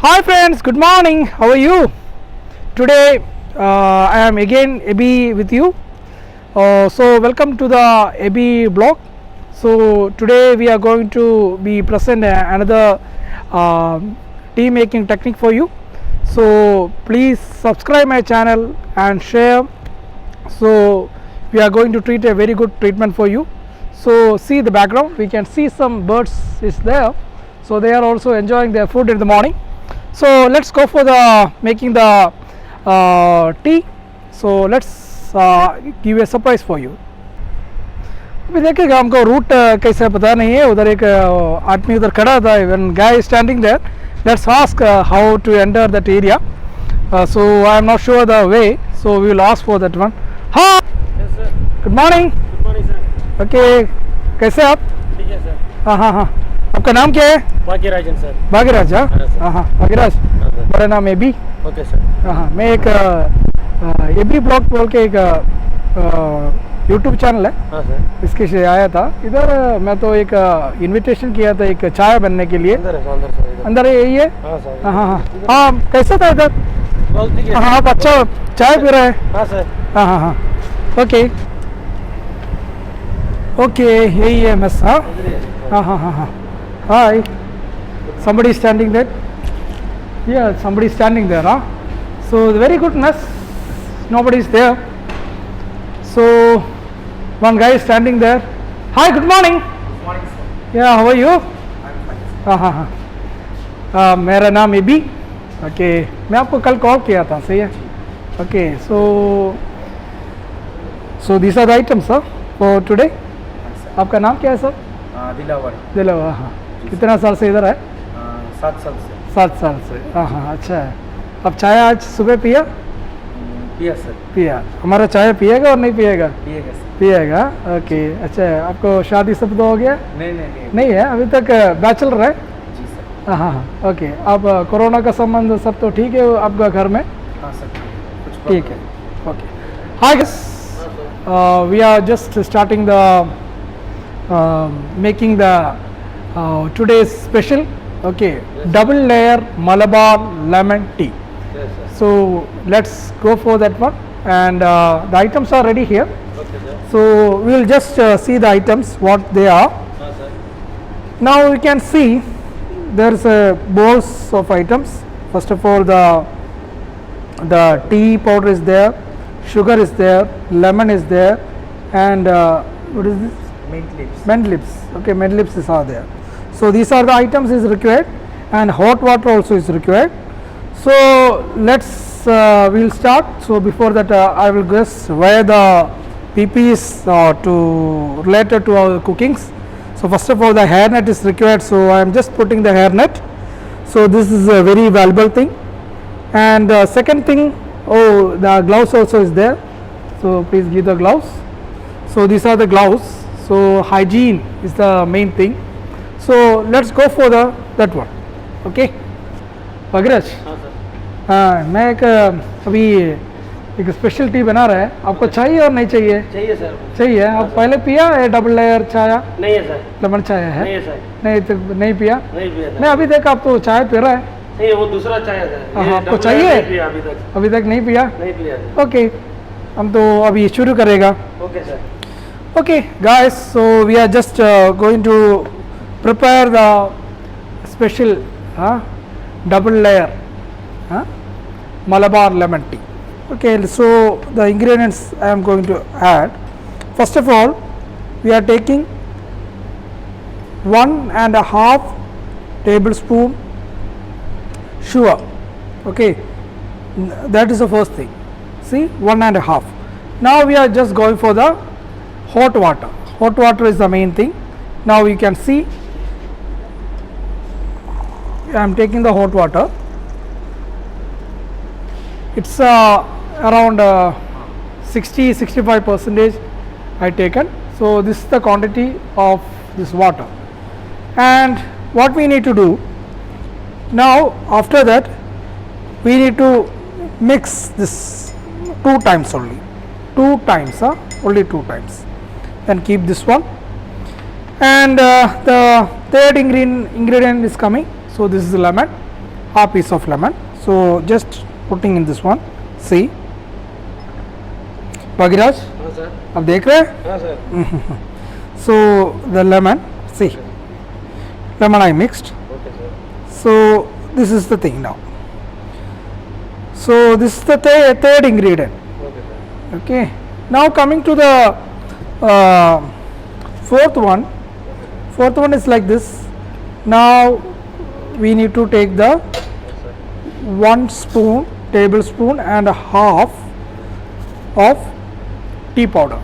Hi friends, good morning. How are you? Today I am again Abhi with you. So welcome to the Abhi blog. So today we are going to be present another tea making technique for you. So please subscribe my channel and share. So we are going to treat a very good treatment for you. So see the background, we can see some birds is there. So they are also enjoying their food in the morning. So let's go for the making the tea. So let's give a surprise for you. अभी देखिएगा, हमको root कैसे पता नहीं है. उधर एक आदमी उधर खड़ा था. When guy is standing there, let's ask how to enter that area. So I am not sure the way, so we will ask for that one. Hi. Yes sir. Good morning. Good morning sir. Okay. कैसे आप? ठीक है sir. हाँ हाँ हाँ. आपका नाम क्या है? भाग्यराजन सर. भाग्यराज. हाँ हाँ भाग्यराज. मेरा नाम है बी. Okay sir. हाँ मैं एक एबी ब्लॉग बोल के एक यूट्यूब चैनल है. हाँ सर. इसके से आया था इधर. मैं तो एक इनविटेशन किया था एक चाय बनने के लिए. अंदर है अंदर सर. अंदर है, यही है. हाँ सर. हाँ हाँ हाँ. कैसा था इधर? बहुत ठीक है. हाँ आप अच्छा चाय पी रहे हैं. हाँ सर. हाँ हाँ हाँ. ओके ओके यही है मिस. हाँ हाँ हाँ हाँ हाँ. हाय. Somebody standing there. Yeah, somebody standing there. Huh? So very good miss. Nobody is there. So one guy is standing there. Hi, good morning. Good morning sir. Yeah, how are you? I'm fine. हाँ हाँ हाँ. मेरा नाम AB. Okay मैं आपको कल call किया था. सही है. Okay so these are the items sir for today. आपका नाम क्या है सर? दिलावर. दिलावर. हाँ. कितना साल से इधर है? 7 साल से. 7 साल से. हाँ हाँ अच्छा है. अब चाय आज सुबह पिया? पिया सर. पिया. हमारा चाय पिएगा और नहीं पिएगा? पिएगा सर. पिएगा. ओके अच्छा है. आपको शादी सब तो हो गया? नहीं नहीं नहीं. नहीं है अभी तक. बैचलर है? जी सर. हाँ हाँ ओके. अब कोरोना का संबंध सब तो ठीक है आपका घर में? हाँ सर. कुछ ठीक है. Okay. Hi guys, we are just starting the making the today's special. Okay, double layer Malabar lemon tea. Yes sir. So let's go for that one. And the items are ready here. Okay sir. So we will just see the items what they are. हाँ sir. Now we can see there's a bowls of items. First of all the tea powder is there, sugar is there, lemon is there, and what is this? Mint leaves. Mint leaves. Okay, mint leaves is are there. So these are the items is required, and hot water also is required. So let's we'll start. So before that I will guess where the PPs to related to our cookings. So first of all the hairnet is required. So I am just putting the hairnet. So this is a very valuable thing. And second thing, oh the gloves also is there. So please give the gloves. So these are the gloves. So hygiene is the main thing. So let's go for the that one. Okay. Bhagyaraj. हाँ sir. हाँ मैं एक अभी एक special T बना रहा है. आपको चाहिए और नहीं चाहिए? चाहिए सर. चाहिए. आप पहले पिया है डबल लेयर चाय? नहीं है सर. लेमन चाय है? नहीं है सर. नहीं तो नहीं पिया? नहीं पिया सर. नहीं अभी तक आप तो चाय पी रहा है. नहीं वो दूसरा चाय है सर. हाँ, ये आपको double चाहिए? नहीं पिया अभी तक. अभी तक नहीं पिया? नहीं पिया सर. ओके हम तो अभी शुरू करेगा. Okay sir. Okay guys, so we are just going to prepare the special double layer Malabar lemon tea. Okay, so the ingredients I am going to add. First of all we are taking 1.5 tablespoon sugar. Okay, that is the first thing. See, 1.5. Now we are just going for the hot water. Hot water is the main thing. Now you can see I am taking the hot water. It's around 60-65% I taken. So this is the quantity of this water. And what we need to do now, after that we need to mix this 2 times only. 2 times, only 2 times. Then keep this one. And the third ingredient is coming. So this is lemon. half piece of lemon. So just putting in this one. See, Bhagiraj, हाँ sir आप देख रहे हैं? हाँ sir So the lemon, see, lemon I mixed. Okay sir So this is the thing now. So this is the third ingredient. Okay sir Okay. Now coming to the fourth one. Fourth one is like this. Now we need to take the 1 spoon, tablespoon and a half of tea powder.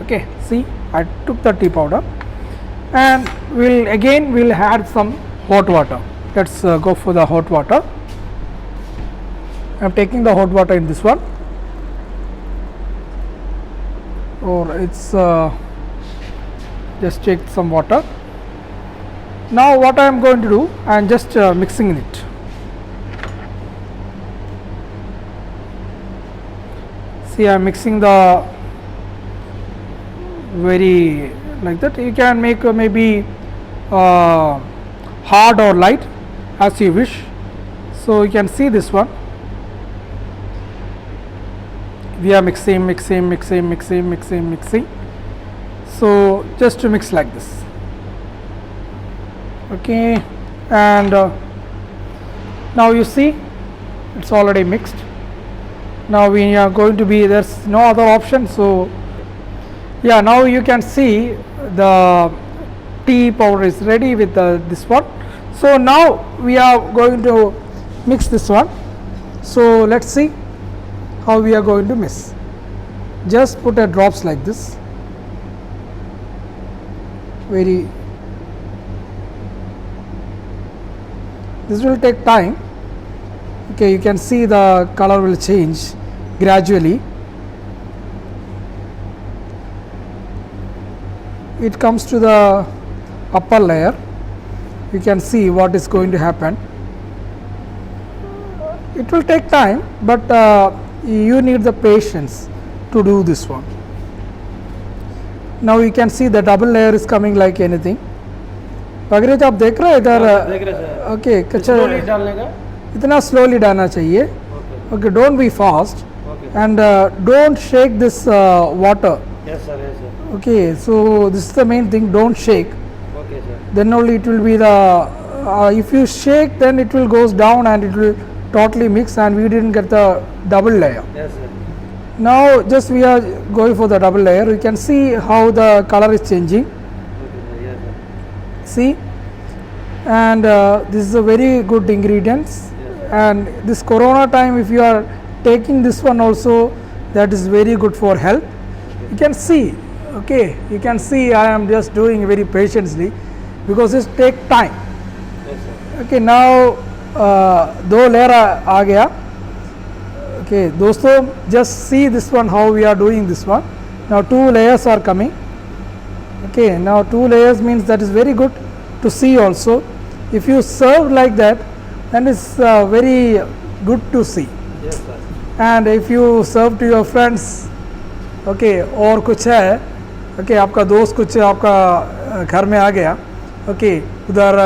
Okay. See, I took the tea powder, and we'll add some hot water. Let's go for the hot water. I'm taking the hot water in this one, or it's just take some water. Now what I am going to do, I am just mixing it. See, I am mixing the very like that. You can make maybe hard or light as you wish. So you can see this one. We are mixing. So just to mix like this. Okay, and now you see it's already mixed. Now we are going to be, there's no other option. So yeah, now you can see the tea powder is ready with this one. So now we are going to mix this one. So let's see how we are going to mix. Just put a drops like this. This will take time. Okay, you can see the color will change gradually. It comes to the upper layer. You can see what is going to happen. It will take time, but you need the patience to do this one. Now you can see the double layer is coming like anything. Bhagiraj, आप देख रहे हैं इधर? देख रहे sir okay, slowly डालने का इतना slowly डालना चाहिए. Okay Okay, don't be fast, okay and don't shake this water. Yes sir Okay, so this is the main thing. Don't shake. Okay sir Then only it will be the. If you shake, then it will goes down and it will totally mix, and we didn't get the double layer. Yes sir Now just we are going for the double layer. You can see how the color is changing. Okay sir yes sir See, and this is a very good ingredients. And this corona time, if you are taking this one also, that is very good for health. You can see, okay, you can see I am just doing very patiently because it take time. Yes sir Okay, now दो layer आ गया. Okay, दोस्तों, just see this one how we are doing this one. Now 2 layers are coming. Okay, now 2 layers means that is very good to see also. If you serve like that, then it's very good to see. Yes sir And if you serve to your friends, okay, और कुछ है, okay, आपका दोस्त कुछ आपका घर में आ गया, okay, उधर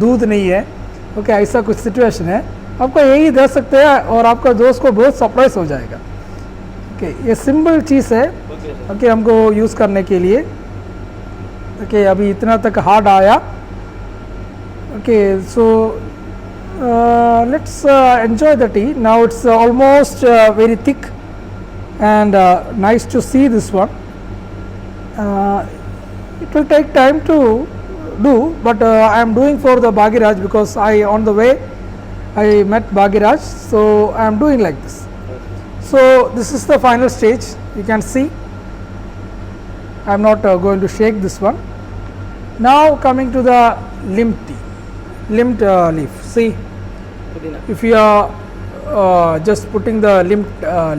दूध नहीं है, okay, ऐसा कुछ सिचुएशन है, आपको यही दे सकते हैं और आपका दोस्त को बहुत सरप्राइज हो जाएगा. okay, ये सिंपल चीज़ है. ओके सर okay, हमको यूज़ करने के लिए. okay, अभी इतना तक हार्ड आया. okay, so let's enjoy the tea. Now it's almost very thick and nice to see this one. It will take time to do, but I am doing for the Bhagiraj because on the way I met Bhagiraj, so I am doing like this. So this is the final stage. You can see I am not going to shake this one. Now coming to the limp tea, limp leaf. See, पुदीना if you are just putting the limp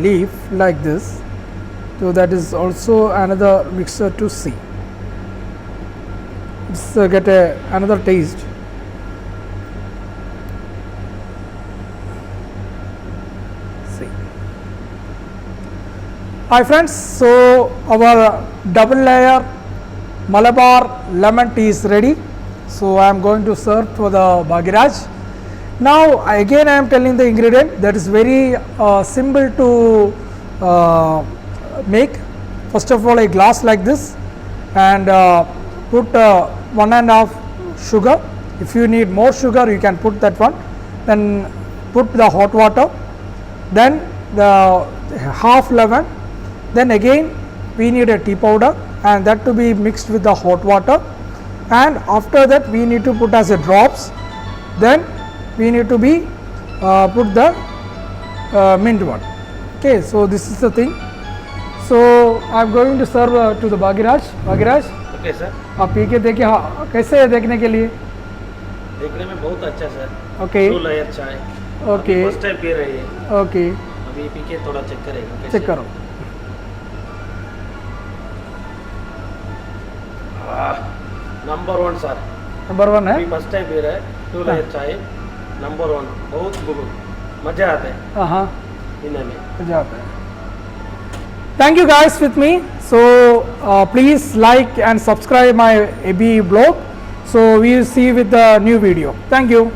leaf like this, so that is also another mixture to see. It's get another taste. See. Hi friends, so our double layer Malabar lemon tea is ready. So I am going to serve for the Bhagiraj. Now again I am telling the ingredient that is very simple to make. First of all, a glass like this, and put 1.5 sugar. If you need more sugar, you can put that one. Then put the hot water, then the half lemon, then again we need a tea powder, and that to be mixed with the hot water, and after that we need to put as a drops. Then we need to be put the mint one. Okay, so this is the thing. So I am going to serve to the Bhagiraj. Bhagiraj, okay sir, आप P के देखिए, हाँ कैसे है देखने के लिए? देखने में बहुत अच्छा सर। ओके 2 लेयर चाय। ओके फर्स्ट टाइम पी रही है। ओके, अभी पी के थोड़ा चेक करेंगे। चेक करो। Number 1 sir. नंबर 1 है। अभी फर्स्ट टाइम पी रहे हैं। 2 लेयर चाय नंबर 1, बहुत गुड, मजा आता है हाँ, पीने में। मजा आता है। Thank you guys with me. So please like and subscribe my AB blog. So we will see you with the new video. Thank you.